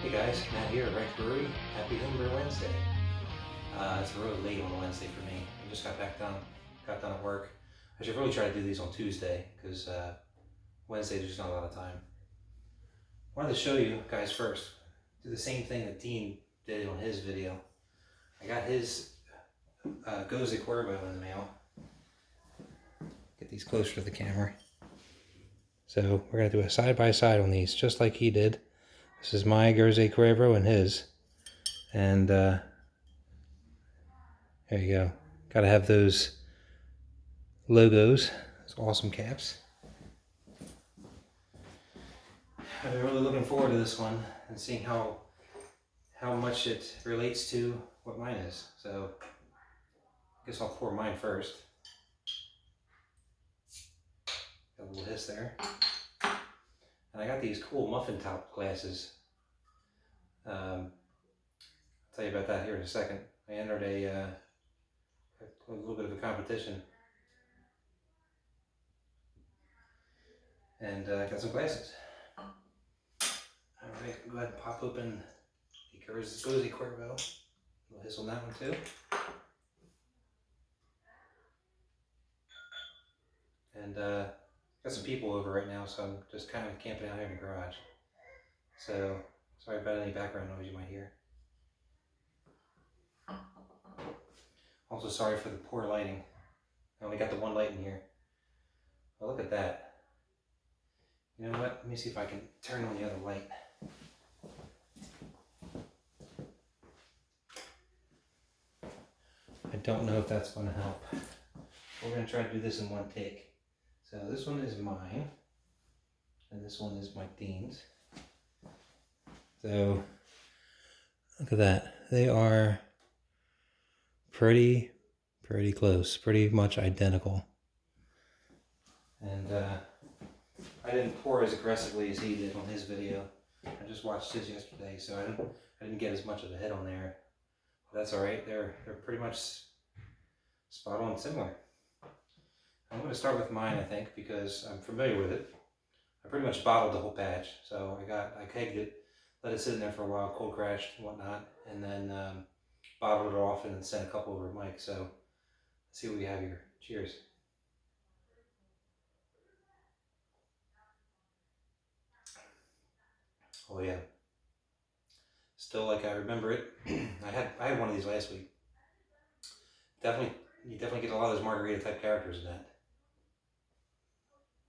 Hey guys, Matt here, Right Brewery. Happy Homebrew Wednesday. It's really late on a Wednesday for me. I just got done at work. I should really try to do these on Tuesday because Wednesday there's just not a lot of time. I wanted to show you guys first. Do the same thing that Dean did on his video. I got his Gose Cuervo in the mail. Get these closer to the camera. So we're gonna do a side by side on these, just like he did. This is my Gose Cuervo and his. And there you go. Gotta have those logos, those awesome caps. I've been really looking forward to this one and seeing how much it relates to what mine is. So I guess I'll pour mine first. Got a little hiss there. And I got these cool muffin top glasses. I'll tell you about that here in a second. I entered a little bit of a competition. And got some glasses. Alright, go ahead and pop open the Gose Cuervo. A little hiss on that one too. And got some people over right now, so I'm just kind of camping out here in the garage. So sorry about any background noise you might hear. Also sorry for the poor lighting. I only got the one light in here. But look at that. You know what? Let me see if I can turn on the other light. I don't know if that's going to help. We're going to try to do this in one take. So this one is mine, and this one is Mike Dean's. So look at that. They are pretty close, pretty much identical. And I didn't pour as aggressively as he did on his video. I just watched his yesterday, so I didn't get as much of a hit on there. But that's all right. They're pretty much spot on similar. I'm going to start with mine, I think, because I'm familiar with it. I pretty much bottled the whole batch, so I kegged it, let it sit in there for a while, cold crashed and whatnot, and then bottled it off and then sent a couple over to Mike. So let's see what we have here. Cheers. Oh yeah, still like I remember it. I had one of these last week. You definitely get a lot of those margarita type characters in that.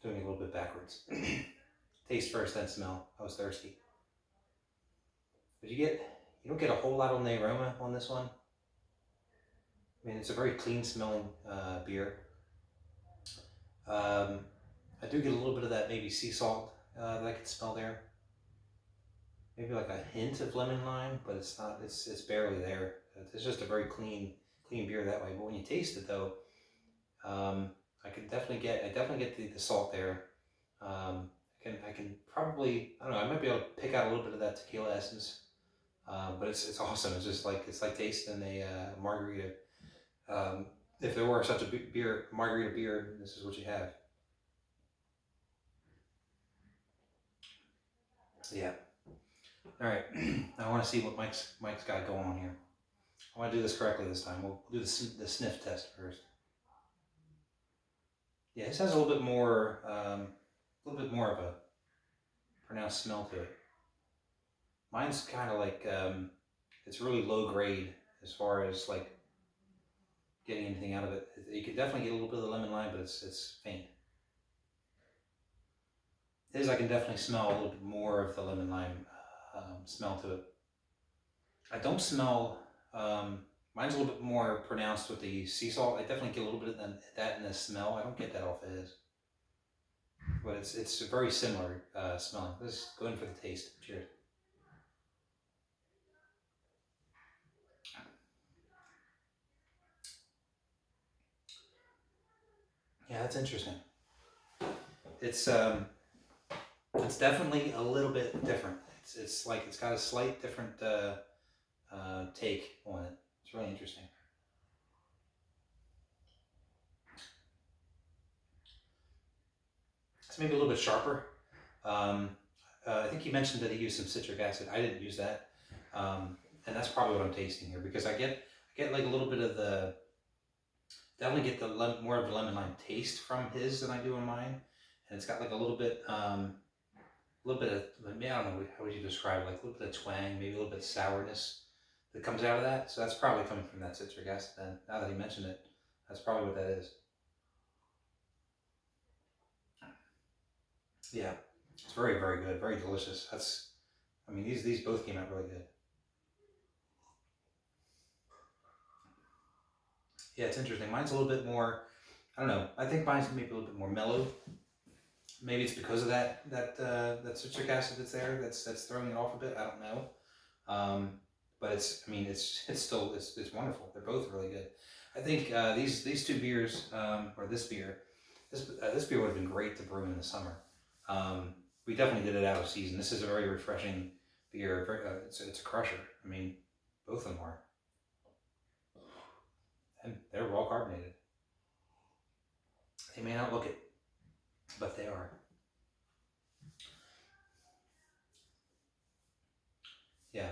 Doing it a little bit backwards. Taste first, then smell. I was thirsty. But you don't get a whole lot on the aroma on this one. I mean, it's a very clean smelling beer. I do get a little bit of that maybe sea salt that I can smell there. Maybe like a hint of lemon lime, but it's not. It's barely there. It's just a very clean beer that way. But when you taste it though, I definitely get the salt there. I can probably, I don't know, I might be able to pick out a little bit of that tequila essence. But it's awesome. It's like tasting a margarita. If there were such a margarita beer, this is what you have. Yeah. All right. I want to see what Mike's got going on here. I want to do this correctly this time. We'll do the sniff test first. Yeah, this has a little bit more of a pronounced smell to it. Mine's kind of like it's really low grade as far as like getting anything out of it. You can definitely get a little bit of the lemon lime, but it's faint. His, I can definitely smell a little bit more of the lemon lime smell to it. I don't smell, mine's a little bit more pronounced with the sea salt. I definitely get a little bit of that in the smell. I don't get that off of his. But it's very similar smelling. Let's go in for the taste. Cheers. Yeah, that's interesting. It's definitely a little bit different. It's like it's got a slight different take on it. It's really interesting. It's maybe a little bit sharper. I think he mentioned that he used some citric acid. I didn't use that, and that's probably what I'm tasting here because I get like a little bit of the definitely get the more of the lemon lime taste from his than I do in mine, and it's got like a little bit of maybe, I don't know how would you describe it, like a little bit of twang, maybe a little bit of sourness that comes out of that. So that's probably coming from that citric acid. Then now that he mentioned it, that's probably what that is. Yeah, it's very good, very delicious. I mean these both came out really good. Yeah, it's interesting. Mine's a little bit more. I don't know. I think mine's maybe a little bit more mellow. Maybe it's because of that citric acid that's there that's throwing it off a bit. I don't know. But it's, I mean, it's still it's wonderful. They're both really good. I think these two beers, or this beer, this beer would have been great to brew in the summer. We definitely did it out of season. This is a very refreshing beer. It's a crusher. I mean, both of them are, and they're well carbonated. They may not look it, but they are. Yeah.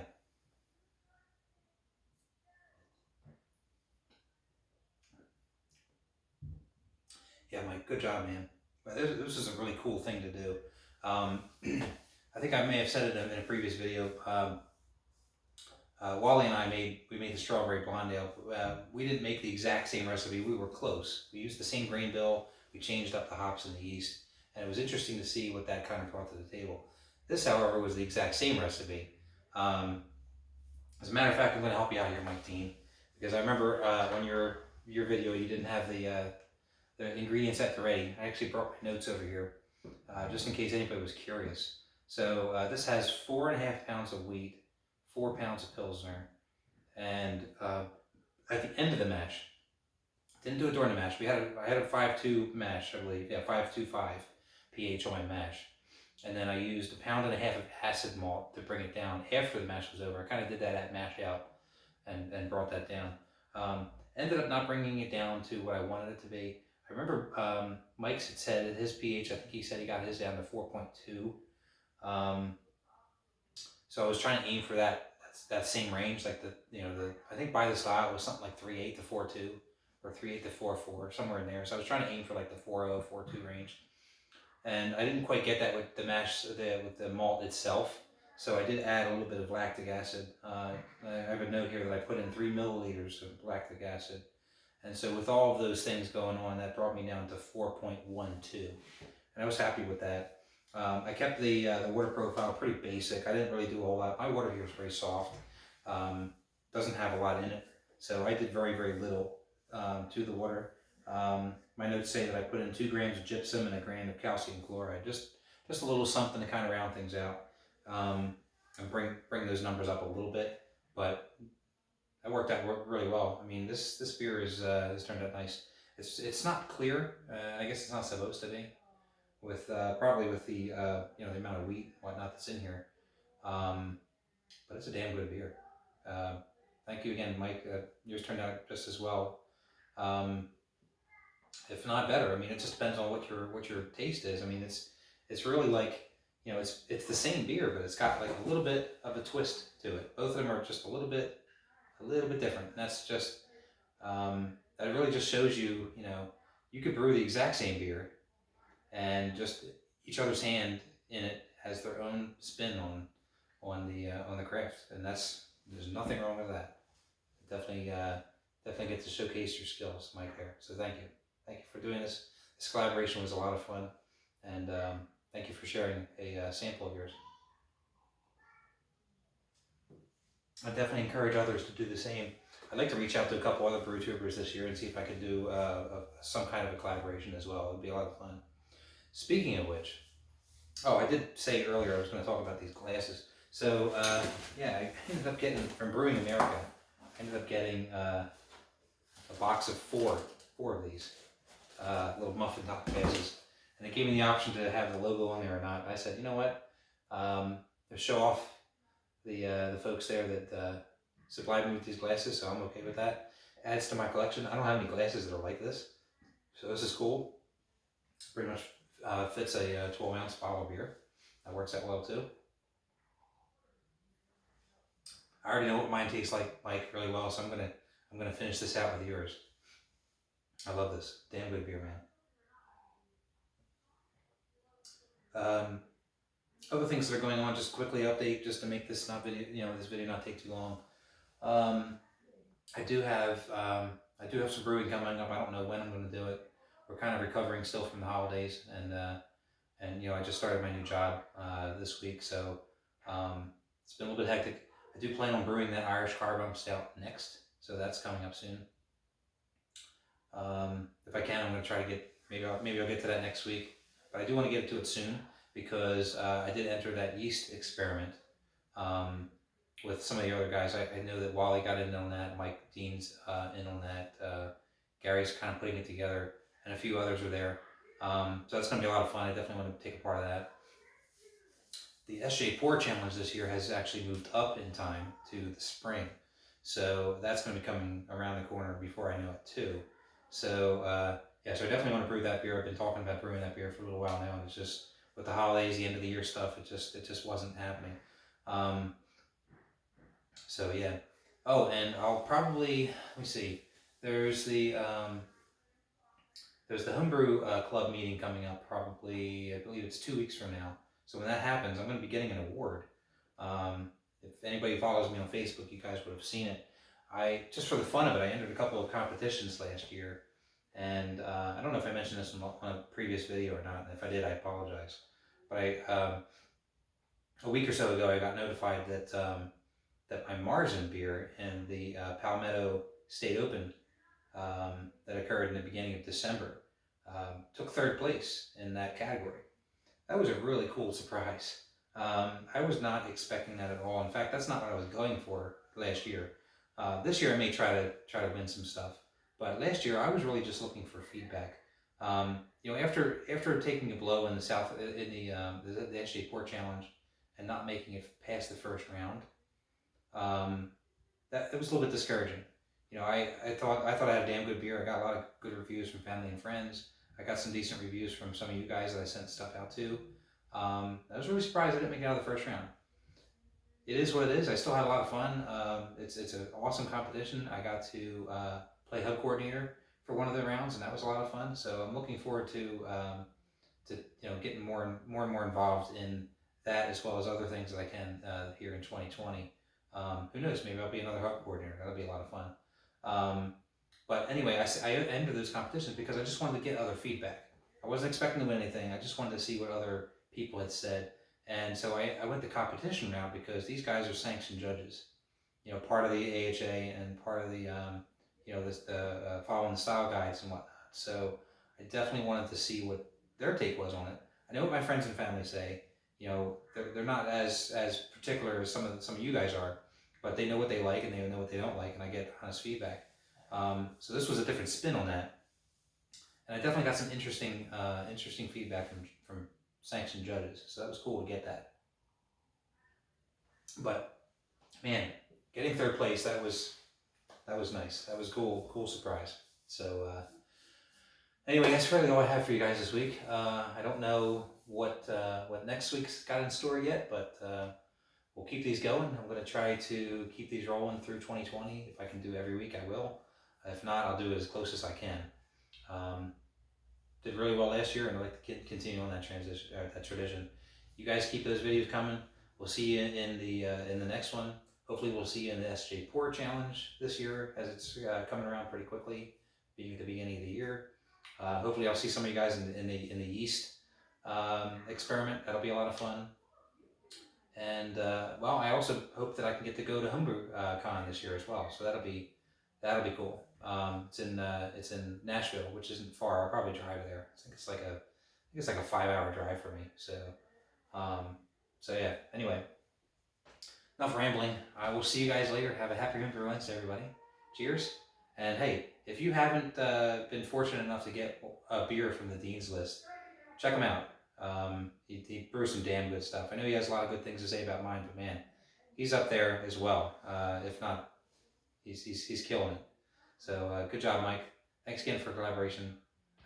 Yeah, Mike, good job, man. This is a really cool thing to do. I think I may have said it in a previous video. Wally and I made the strawberry blonde ale. We didn't make the exact same recipe. We were close. We used the same grain bill. We changed up the hops and the yeast, and it was interesting to see what that kind of brought to the table. This, however, was the exact same recipe. As a matter of fact, I'm going to help you out here, Mike Dean, because I remember on your video you didn't have the ingredients at the ready. I actually brought my notes over here just in case anybody was curious. So this has 4.5 pounds of wheat, 4 pounds of Pilsner, and at the end of the mash, didn't do it during the mash. I had a 5.2 mash, I believe. Yeah, 5.25 pH on my mash. And then I used 1.5 pounds of acid malt to bring it down after the mash was over. I kind of did that at mash out and brought that down. Ended up not bringing it down to what I wanted it to be. I remember Mike's had said at his pH, I think he said he got his down to 4.2. So I was trying to aim for that same range, like I think by the style it was something like 3.8 to 4.2 or 3.8 to 4.4, somewhere in there. So I was trying to aim for like the 4.0, 4.2 range. And I didn't quite get that with the mash, with the malt itself. So I did add a little bit of lactic acid. I have a note here that I put in 3 milliliters of lactic acid. And so with all of those things going on, that brought me down to 4.12. And I was happy with that. I kept the water profile pretty basic. I didn't really do a whole lot. My water here is very soft. Doesn't have a lot in it. So I did very, very little to the water. My notes say that I put in 2 grams of gypsum and 1 gram of calcium chloride. Just a little something to kind of round things out. And bring those numbers up a little bit. But that worked out really well. I mean, this beer has turned out nice. It's not clear. I guess it's not supposed to be. With probably with the the amount of wheat and whatnot that's in here, but it's a damn good beer. Thank you again, Mike. Yours turned out just as well, if not better. I mean, it just depends on what your taste is. I mean, it's really like it's the same beer, but it's got like a little bit of a twist to it. Both of them are just a little bit different. And that's just that really just shows you you could brew the exact same beer. And just each other's hand in it has their own spin on the craft, and there's nothing wrong with that. Definitely get to showcase your skills, Mike. There, so thank you for doing this. This collaboration was a lot of fun, and thank you for sharing a sample of yours. I definitely encourage others to do the same. I'd like to reach out to a couple other brew tubers this year and see if I could do some kind of a collaboration as well. It'd be a lot of fun. Speaking of which, I did say earlier I was going to talk about these glasses. So yeah, I ended up getting from Brewing America. I ended up getting a box of four of these little muffin top glasses, and they gave me the option to have the logo on there or not. I said, you know what, to show off the folks there that supplied me with these glasses, so I'm okay with that. Adds to my collection. I don't have any glasses that are like this, so this is cool. Pretty much fits a 12-ounce bottle of beer. That works out well too. I already know what mine tastes like really well, so I'm gonna finish this out with yours. I love this. Damn good beer, man. Other things that are going on, just quickly update, just to make this not video, this video not take too long. Um, I do have some brewing coming up. I don't know when I'm going to do it. We're kind of recovering still from the holidays, and I just started my new job this week, so it's been a little bit hectic. I do plan on brewing that Irish Carbon Stout next, so that's coming up soon. If I can, I'm going to try to get maybe I'll get to that next week, but I do want to get to it soon because I did enter that yeast experiment with some of the other guys. I know that Wally got in on that, Mike Dean's in on that, Gary's kind of putting it together, and a few others are there. So that's going to be a lot of fun. I definitely want to take a part of that. The SJ Pour Challenge this year has actually moved up in time to the spring. So that's going to be coming around the corner before I know it too. So so I definitely want to brew that beer. I've been talking about brewing that beer for a little while now, and it's just with the holidays, the end of the year stuff, it just wasn't happening. So yeah. Oh, and I'll probably, let me see. There's the Homebrew Club meeting coming up probably, I believe it's 2 weeks from now. So when that happens, I'm going to be getting an award. If anybody follows me on Facebook, you guys would have seen it. Just for the fun of it, I entered a couple of competitions last year. And I don't know if I mentioned this on a previous video or not. And if I did, I apologize. But a week or so ago, I got notified that my margin beer in the Palmetto State Open that occurred in the beginning of December took 3rd place in that category. That was a really cool surprise. I was not expecting that at all. In fact, that's not what I was going for last year. This year I may try to win some stuff, but last year I was really just looking for feedback. After taking a blow in the the HJ Port Challenge and not making it past the first round, that it was a little bit discouraging. I thought I had a damn good beer. I got a lot of good reviews from family and friends. I got some decent reviews from some of you guys that I sent stuff out to. I was really surprised I didn't make it out of the first round. It is what it is. I still had a lot of fun. It's an awesome competition. I got to play hub coordinator for one of the rounds, and that was a lot of fun. So I'm looking forward to getting more and more involved in that, as well as other things that I can here in 2020. Who knows? Maybe I'll be another hub coordinator. That'll be a lot of fun. But anyway, I entered those competitions because I just wanted to get other feedback. I wasn't expecting to win anything. I just wanted to see what other people had said. And so I went the competition route because these guys are sanctioned judges. Part of the AHA and part of the, following the style guides and whatnot. So I definitely wanted to see what their take was on it. I know what my friends and family say. They're not as particular as some of you guys are, but they know what they like and they know what they don't like, and I get honest feedback. So this was a different spin on that, and I definitely got some interesting feedback from sanctioned judges. So that was cool to get that. But man, getting 3rd place, that was nice. That was cool surprise. So anyway, that's really all I have for you guys this week. I don't know what next week's got in store yet, but we'll keep these going. I'm going to try to keep these rolling through 2020. If I can do every week, I will. If not, I'll do it as close as I can. Did really well last year, and I'd like to continue on that tradition. You guys keep those videos coming. We'll see you in the next one. Hopefully, we'll see you in the SJ Pour Challenge this year, as it's coming around pretty quickly, being at the beginning of the year. Hopefully, I'll see some of you guys in the yeast experiment. That'll be a lot of fun. And I also hope that I can get to go to Homebrew Con this year as well. So that'll be cool. It's in Nashville, which isn't far. I'll probably drive there. I think it's like a 5-hour drive for me. So yeah. Anyway, enough rambling. I will see you guys later. Have a happy Homebrew Wednesday, everybody. Cheers. And hey, if you haven't been fortunate enough to get a beer from the Dean's List, check him out. He brews some damn good stuff. I know he has a lot of good things to say about mine, but man, he's up there as well. If not, he's killing it. So good job, Mike. Thanks again for collaboration.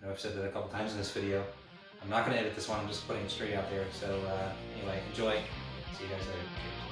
I know I've said that a couple times in this video. I'm not going to edit this one. I'm just putting it straight out there. So anyway, enjoy. See you guys later. Cheers.